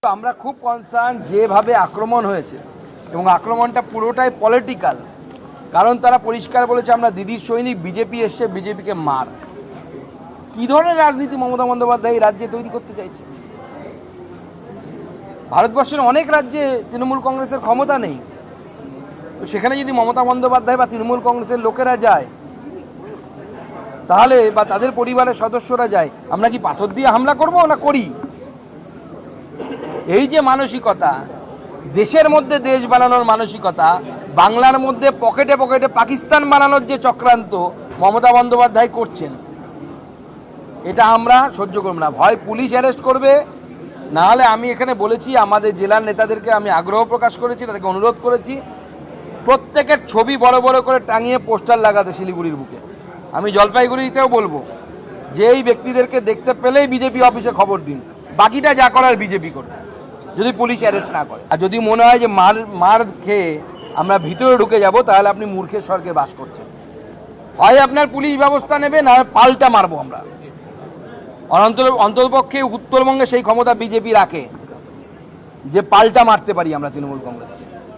আমরা খুব কনসার্ন যেভাবে আক্রমণ হয়েছে এবং আক্রমণটা পুরোটাই পলিটিক্যাল। কারণ তারা পরিষ্কার বলেছে আমরা দিদির সৈনিক, বিজেপি এসছে বিজেপিকে মার। কি ধরনের রাজনীতি মমতা বন্দ্যোপাধ্যায় এই রাজ্যে তৈরি করতে চাইছে? ভারতবর্ষের অনেক রাজ্যে তৃণমূল কংগ্রেসের ক্ষমতা নেই, তো সেখানে যদি মমতা বন্দ্যোপাধ্যায় বা তৃণমূল কংগ্রেসের লোকেরা যায় তাহলে, বা তাদের পরিবারের সদস্যরা যায়, আমরা কি পাথর দিয়ে হামলা করব না করি? এই যে মানসিকতা, দেশের মধ্যে দেশ বানানোর মানসিকতা, বাংলার মধ্যে পকেটে পকেটে পাকিস্তান বানানোর যে চক্রান্ত মমতা বন্দ্যোপাধ্যায় করছেন, এটা আমরা সহ্য করব না। হয় পুলিশ অ্যারেস্ট করবে, না হলে আমি এখানে বলেছি, আমাদের জেলার নেতাদেরকে আমি আগ্রহ প্রকাশ করেছি, তাদেরকে অনুরোধ করেছি প্রত্যেকের ছবি বড় বড় করে টাঙিয়ে পোস্টার লাগাতে শিলিগুড়ির বুকে। আমি জলপাইগুড়িতেও বলবো যে এই ব্যক্তিদেরকে দেখতে পেলেই বিজেপি অফিসে খবর দিন, বাকিটা যা করার বিজেপি করবে, যদি পুলিশ অ্যারেস্ট না করে। আর যদি মনে হয় যে মার খেয়ে আমরা ভিতরে ঢুকে যাব, তাহলে আপনি মূর্খের স্বর্গে বাস করছেন। হয় আপনার পুলিশ ব্যবস্থা নেবে, না পাল্টা মারবো আমরা। অন্ততপক্ষে উত্তরবঙ্গে সেই ক্ষমতা বিজেপি রাখে যে পাল্টা মারতে পারি আমরা তৃণমূল কংগ্রেসকে।